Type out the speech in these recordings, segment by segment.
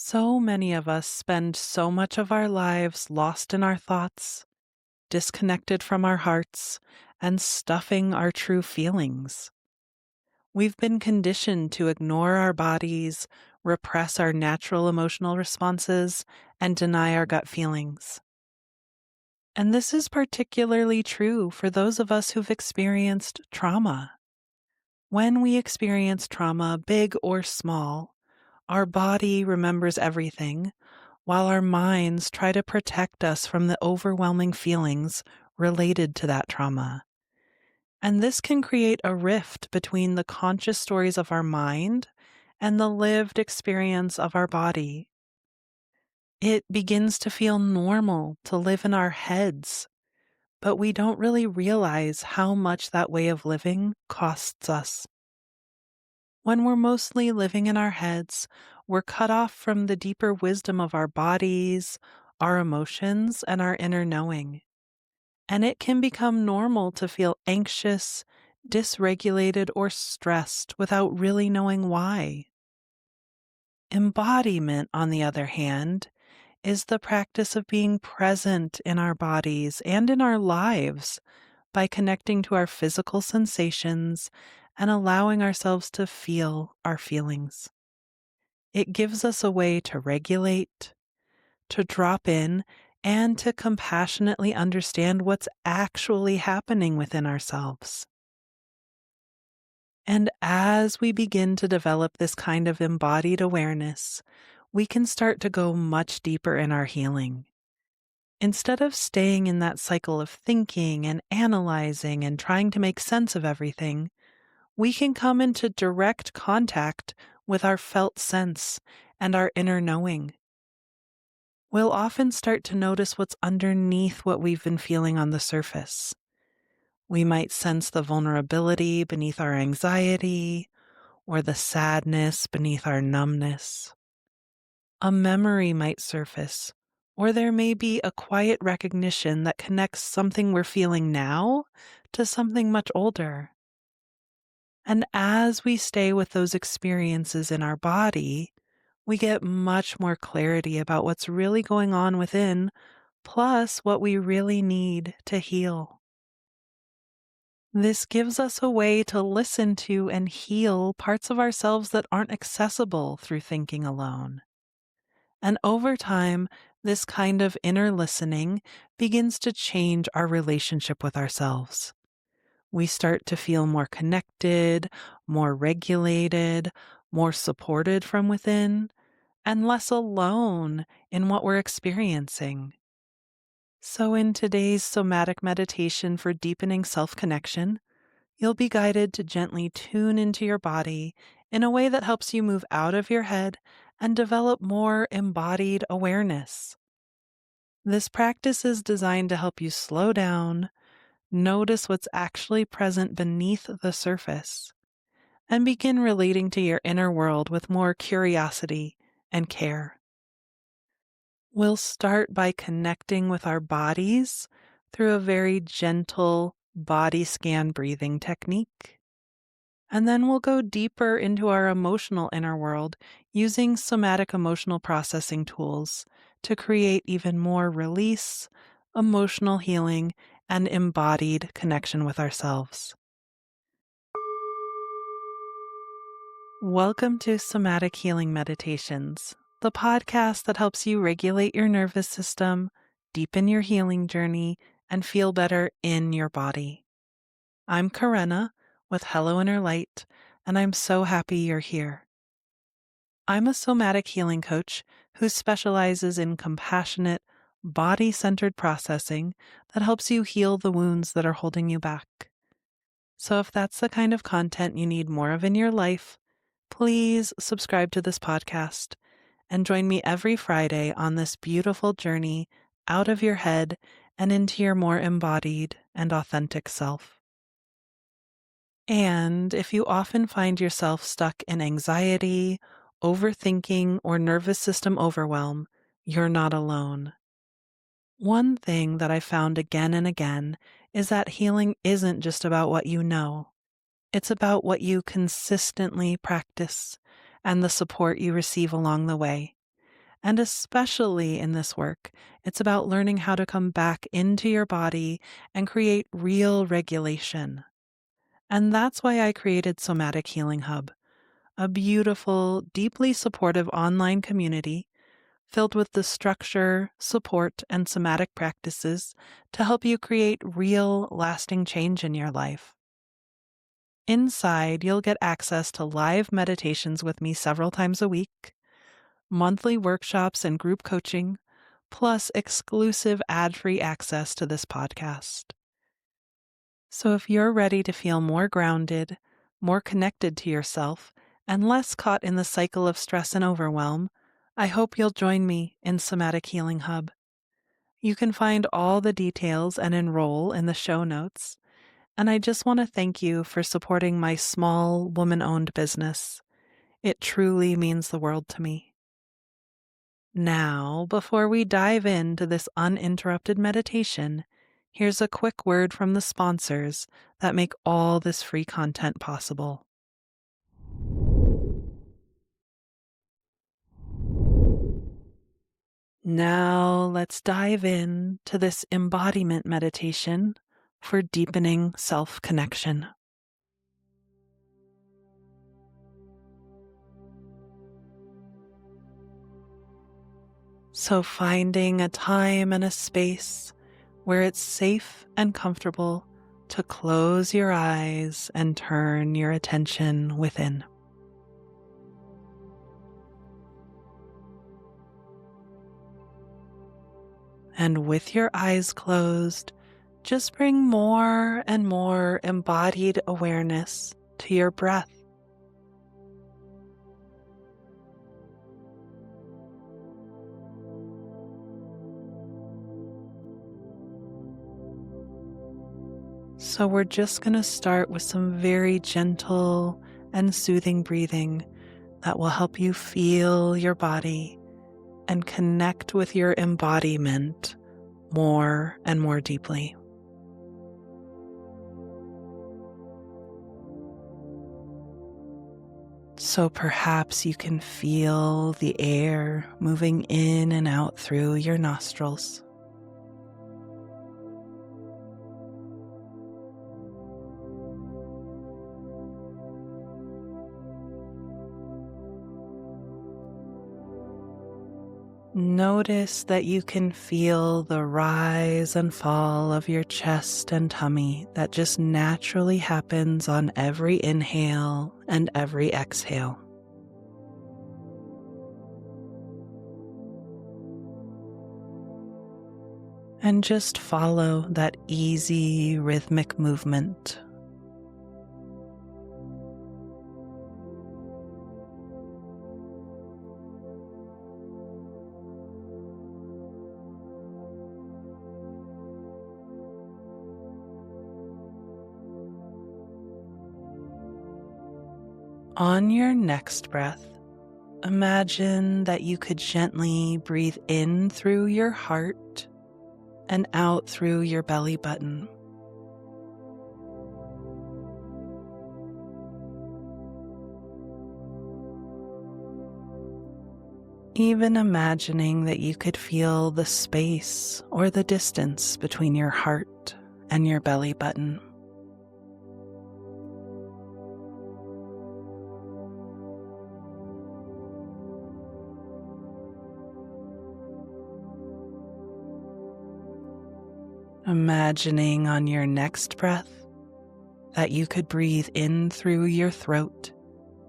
So many of us spend so much of our lives lost in our thoughts, disconnected from our hearts, and stuffing our true feelings. We've been conditioned to ignore our bodies, repress our natural emotional responses, and deny our gut feelings. And this is particularly true for those of us who've experienced trauma. When we experience trauma, big or small, our body remembers everything, while our minds try to protect us from the overwhelming feelings related to that trauma. And this can create a rift between the conscious stories of our mind and the lived experience of our body. It begins to feel normal to live in our heads, but we don't really realize how much that way of living costs us. When we're mostly living in our heads, we're cut off from the deeper wisdom of our bodies, our emotions, and our inner knowing. And it can become normal to feel anxious, dysregulated, or stressed without really knowing why. Embodiment, on the other hand, is the practice of being present in our bodies and in our lives by connecting to our physical sensations and allowing ourselves to feel our feelings. It gives us a way to regulate, to drop in, and to compassionately understand what's actually happening within ourselves. And as we begin to develop this kind of embodied awareness, we can start to go much deeper in our healing. Instead of staying in that cycle of thinking and analyzing and trying to make sense of everything, we can come into direct contact with our felt sense and our inner knowing. We'll often start to notice what's underneath what we've been feeling on the surface. We might sense the vulnerability beneath our anxiety or the sadness beneath our numbness. A memory might surface, or there may be a quiet recognition that connects something we're feeling now to something much older. And as we stay with those experiences in our body, we get much more clarity about what's really going on within, plus what we really need to heal. This gives us a way to listen to and heal parts of ourselves that aren't accessible through thinking alone. And over time, this kind of inner listening begins to change our relationship with ourselves. We start to feel more connected, more regulated, more supported from within, and less alone in what we're experiencing. So, in today's somatic meditation for deepening self connection, you'll be guided to gently tune into your body in a way that helps you move out of your head and develop more embodied awareness. This practice is designed to help you slow down, notice what's actually present beneath the surface, and begin relating to your inner world with more curiosity and care. We'll start by connecting with our bodies through a very gentle body scan breathing technique. And then we'll go deeper into our emotional inner world using somatic emotional processing tools to create even more release, emotional healing, and embodied connection with ourselves. Welcome to Somatic Healing Meditations, the podcast that helps you regulate your nervous system, deepen your healing journey, and feel better in your body. I'm Karenna with Hello Inner Light, and I'm so happy you're here. I'm a somatic healing coach who specializes in compassionate, body-centered processing that helps you heal the wounds that are holding you back. So if that's the kind of content you need more of in your life, please subscribe to this podcast and join me every Friday on this beautiful journey out of your head and into your more embodied and authentic self. And if you often find yourself stuck in anxiety, overthinking, or nervous system overwhelm, you're not alone. One thing that I found again and again is that healing isn't just about what you know. It's about what you consistently practice and the support you receive along the way. And especially in this work, it's about learning how to come back into your body and create real regulation. And that's why I created Somatic Healing Hub, a beautiful, deeply supportive online community filled with the structure, support, and somatic practices to help you create real, lasting change in your life. Inside, you'll get access to live meditations with me several times a week, monthly workshops and group coaching, plus exclusive ad-free access to this podcast. So if you're ready to feel more grounded, more connected to yourself, and less caught in the cycle of stress and overwhelm, I hope you'll join me in Somatic Healing Hub. You can find all the details and enroll in the show notes. And I just want to thank you for supporting my small, woman-owned business. It truly means the world to me. Now, before we dive into this uninterrupted meditation, here's a quick word from the sponsors that make all this free content possible. Now, let's dive in to this embodiment meditation for deepening self-connection. So finding a time and a space where it's safe and comfortable to close your eyes and turn your attention within. And with your eyes closed, just bring more and more embodied awareness to your breath. So we're just going to start with some very gentle and soothing breathing that will help you feel your body and connect with your embodiment more and more deeply. So perhaps you can feel the air moving in and out through your nostrils. Notice that you can feel the rise and fall of your chest and tummy that just naturally happens on every inhale and every exhale. And just follow that easy rhythmic movement. On your next breath, imagine that you could gently breathe in through your heart and out through your belly button. Even imagining that you could feel the space or the distance between your heart and your belly button. Imagining on your next breath that you could breathe in through your throat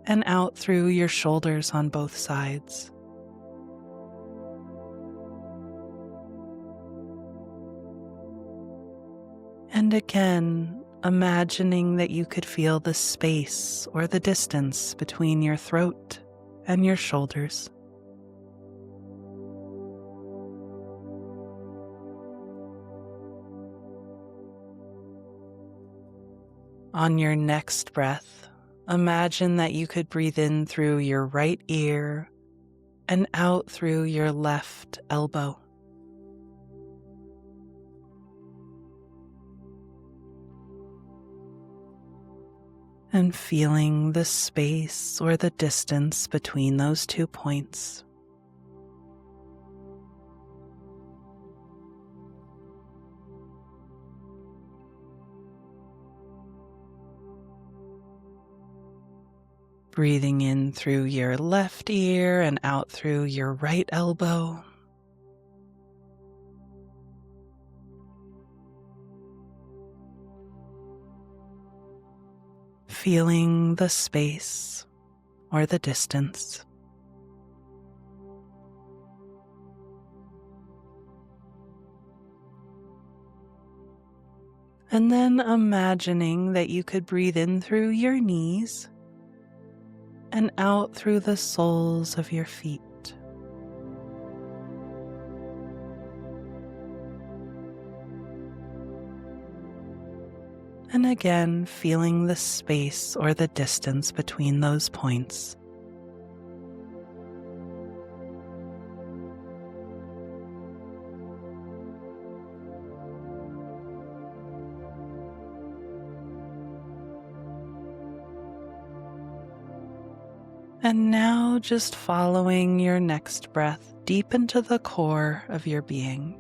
and out through your shoulders on both sides. And again, imagining that you could feel the space or the distance between your throat and your shoulders. On your next breath, imagine that you could breathe in through your right ear and out through your left elbow. And feeling the space or the distance between those 2 points. Breathing in through your left ear and out through your right elbow. Feeling the space or the distance. And then imagining that you could breathe in through your knees and out through the soles of your feet. And again, feeling the space or the distance between those points. And now just following your next breath deep into the core of your being.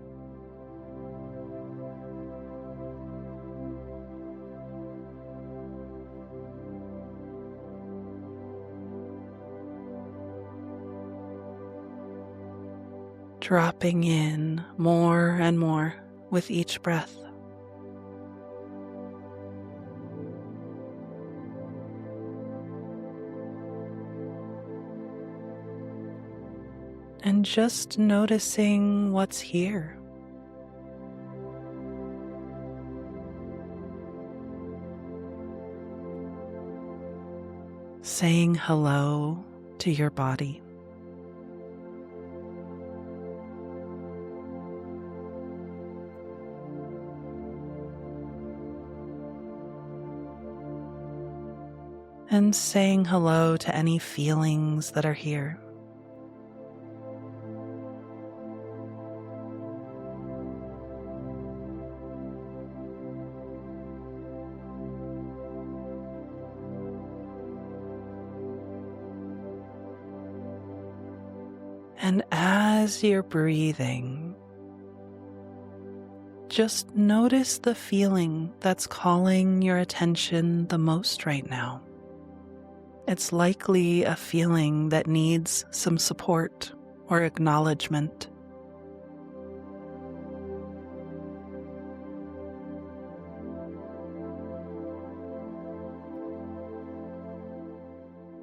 Dropping in more and more with each breath. And just noticing what's here. Saying hello to your body. And saying hello to any feelings that are here. And as you're breathing, just notice the feeling that's calling your attention the most right now. It's likely a feeling that needs some support or acknowledgement.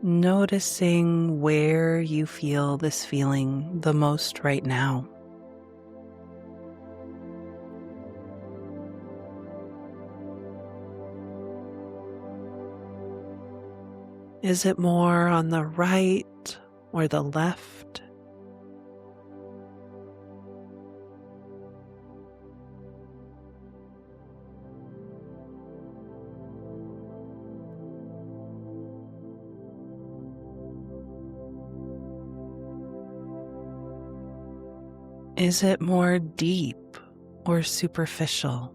Noticing where you feel this feeling the most right now. Is it more on the right or the left? Is it more deep or superficial?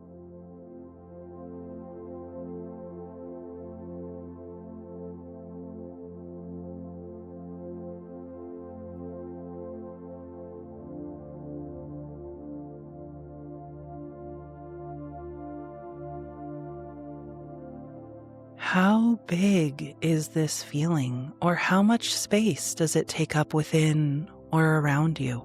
How big is this feeling, or how much space does it take up within or around you?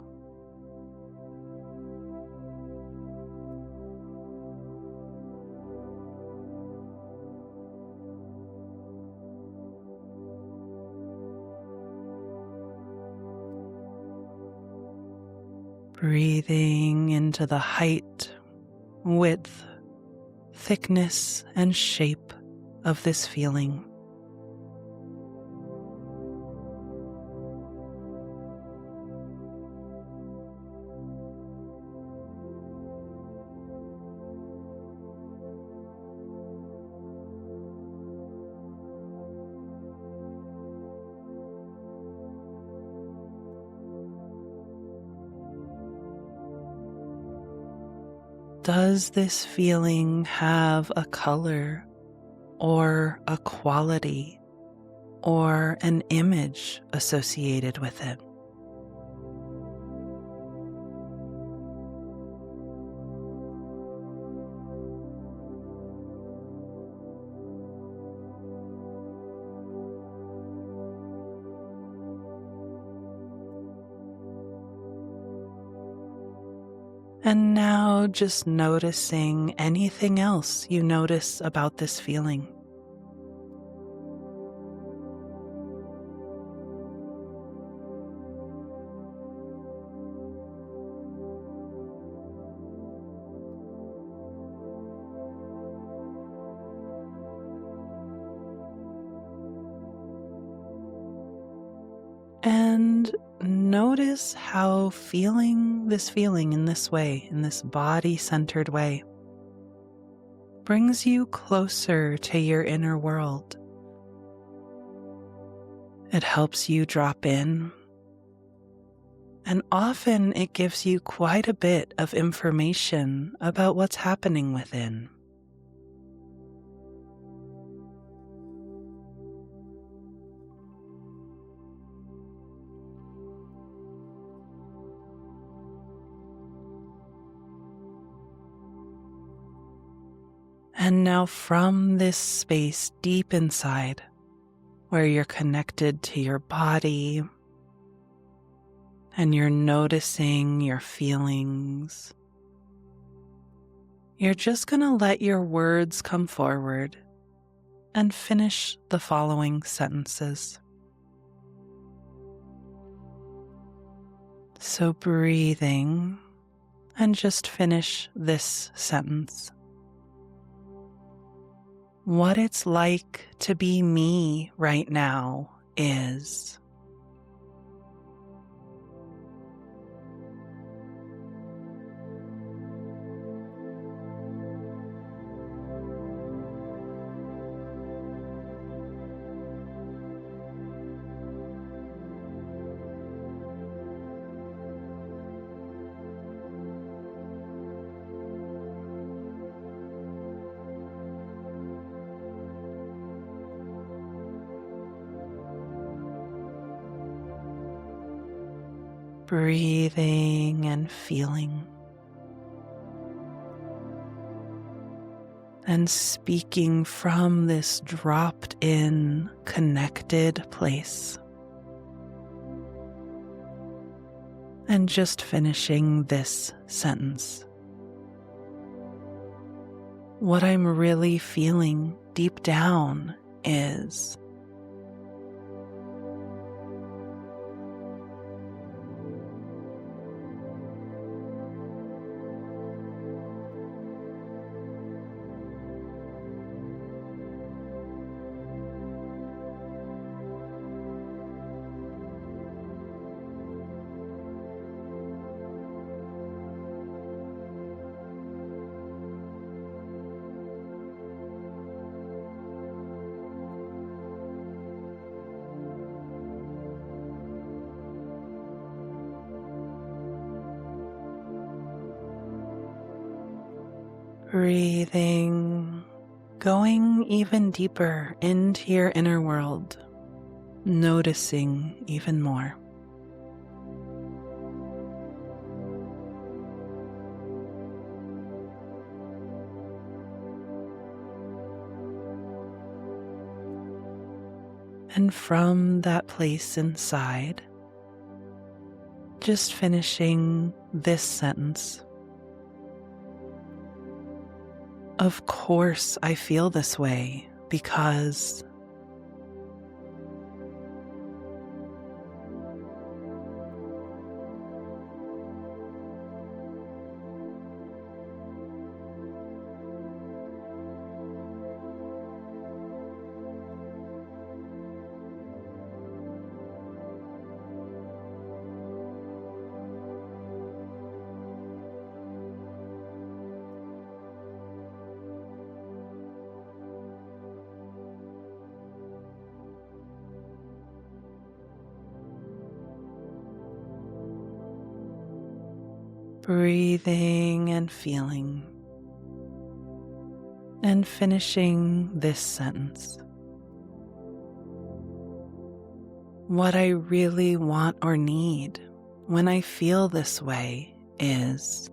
Breathing into the height, width, thickness, and shape of this feeling. Does this feeling have a color or a quality or an image associated with it? And now just noticing anything else you notice about this feeling. And notice how feeling this feeling in this way, in this body-centered way, brings you closer to your inner world. It helps you drop in, and often it gives you quite a bit of information about what's happening within. And now from this space deep inside, where you're connected to your body and you're noticing your feelings, you're just going to let your words come forward and finish the following sentences. So breathing, and just finish this sentence. What it's like to be me right now is. Breathing and feeling, and speaking from this dropped in, connected place, and just finishing this sentence. What I'm really feeling deep down is. Breathing, going even deeper into your inner world, noticing even more. And from that place inside, just finishing this sentence. Of course I feel this way because. Breathing and feeling, and finishing this sentence. What I really want or need when I feel this way is.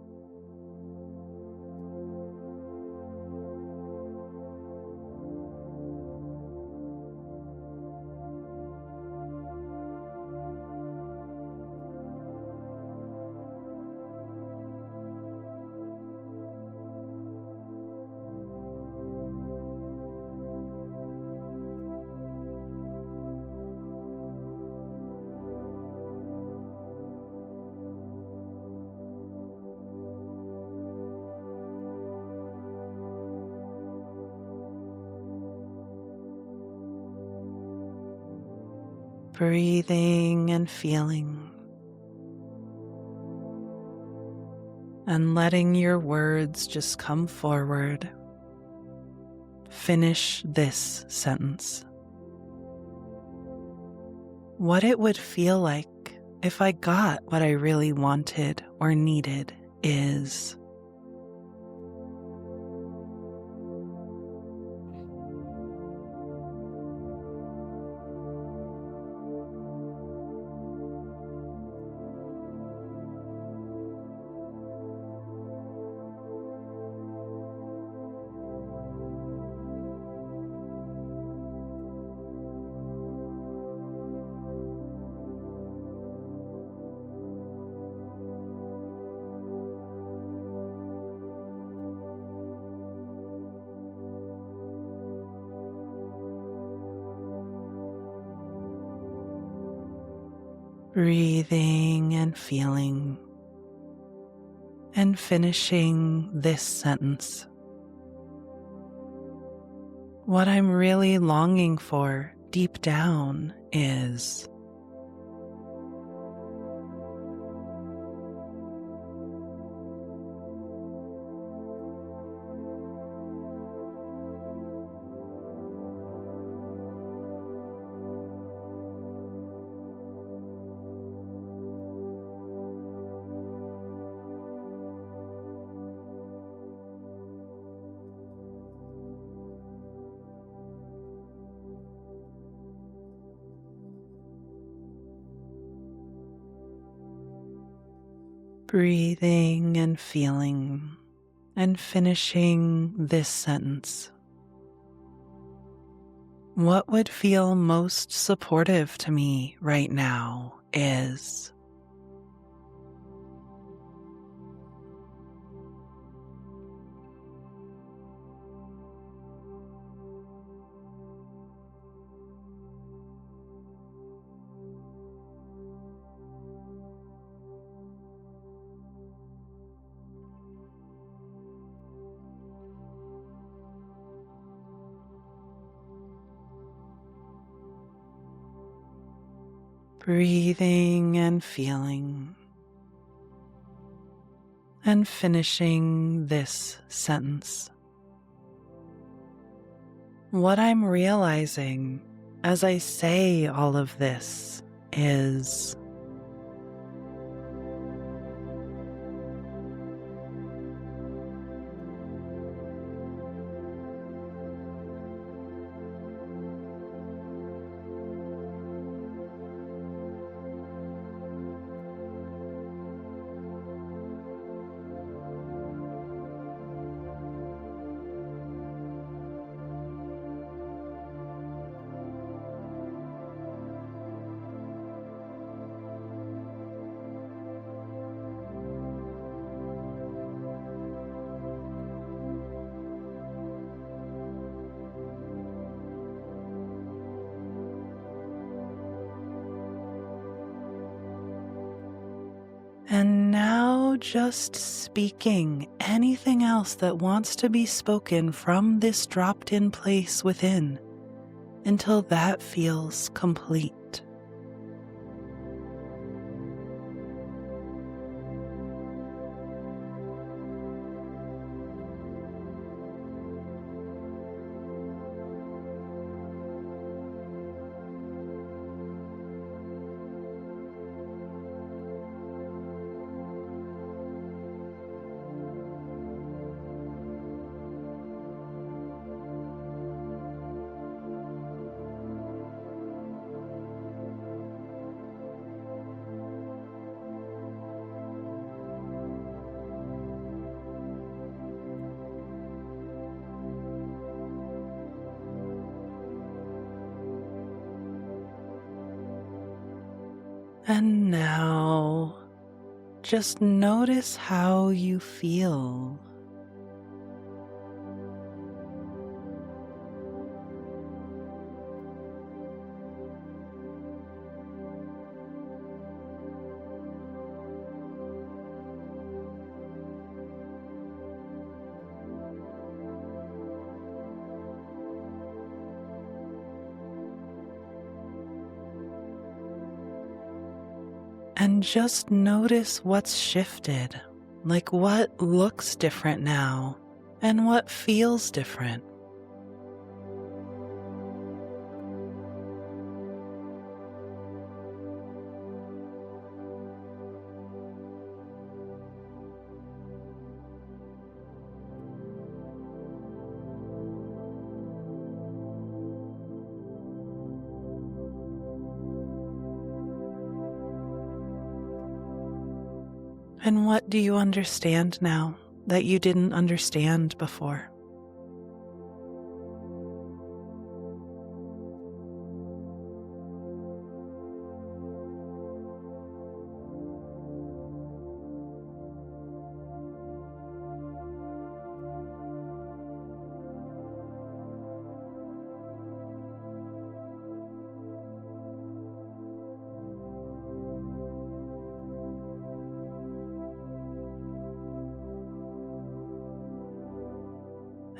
breathing and feeling, and letting your words just come forward. Finish this sentence. What it would feel like if I got what I really wanted or needed is. Breathing and feeling, and finishing this sentence. What I'm really longing for deep down is. Breathing and feeling, and finishing this sentence. What would feel most supportive to me right now is. Breathing and feeling, and finishing this sentence. What I'm realizing as I say all of this is. And now just speaking anything else that wants to be spoken from this dropped in place within until that feels complete. And now, just notice how you feel. And just notice what's shifted, like what looks different now and what feels different. And what do you understand now that you didn't understand before?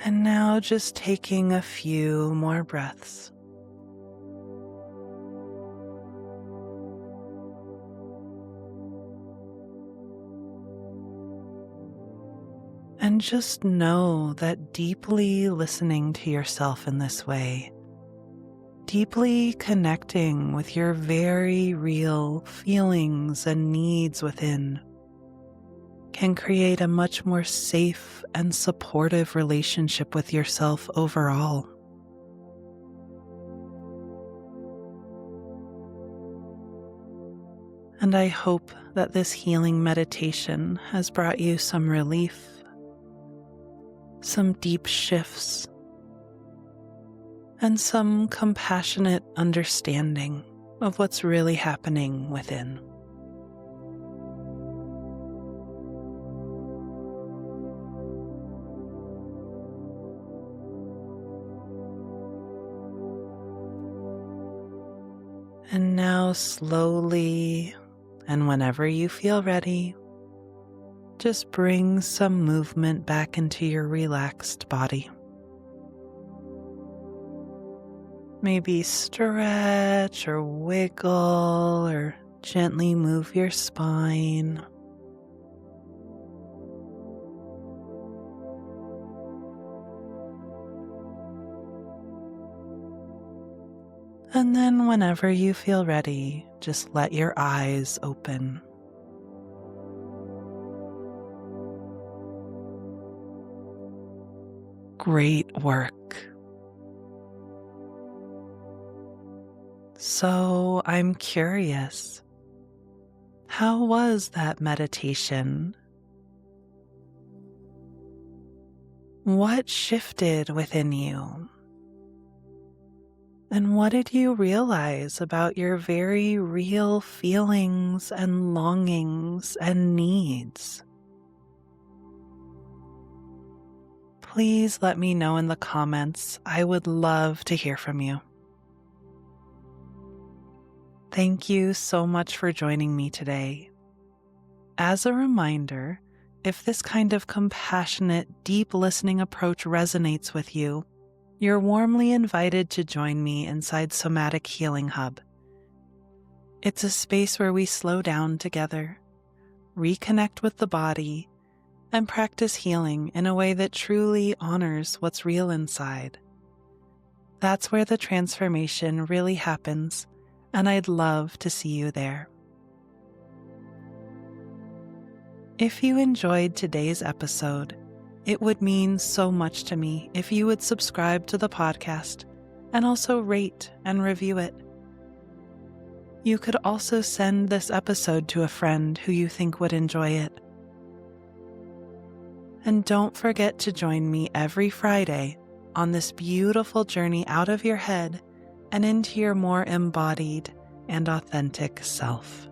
And now just taking a few more breaths. And just know that deeply listening to yourself in this way, deeply connecting with your very real feelings and needs within, can create a much more safe and supportive relationship with yourself overall. And I hope that this healing meditation has brought you some relief, some deep shifts, and some compassionate understanding of what's really happening within. And now slowly, and whenever you feel ready, just bring some movement back into your relaxed body. Maybe stretch or wiggle or gently move your spine. And then whenever you feel ready, just let your eyes open. Great work. So I'm curious, how was that meditation? What shifted within you? And what did you realize about your very real feelings and longings and needs? Please let me know in the comments. I would love to hear from you. Thank you so much for joining me today. As a reminder, if this kind of compassionate, deep listening approach resonates with you, you're warmly invited to join me inside Somatic Healing Hub. It's a space where we slow down together, reconnect with the body, and practice healing in a way that truly honors what's real inside. That's where the transformation really happens, and I'd love to see you there. If you enjoyed today's episode, it would mean so much to me if you would subscribe to the podcast and also rate and review it. You could also send this episode to a friend who you think would enjoy it. And don't forget to join me every Friday on this beautiful journey out of your head and into your more embodied and authentic self.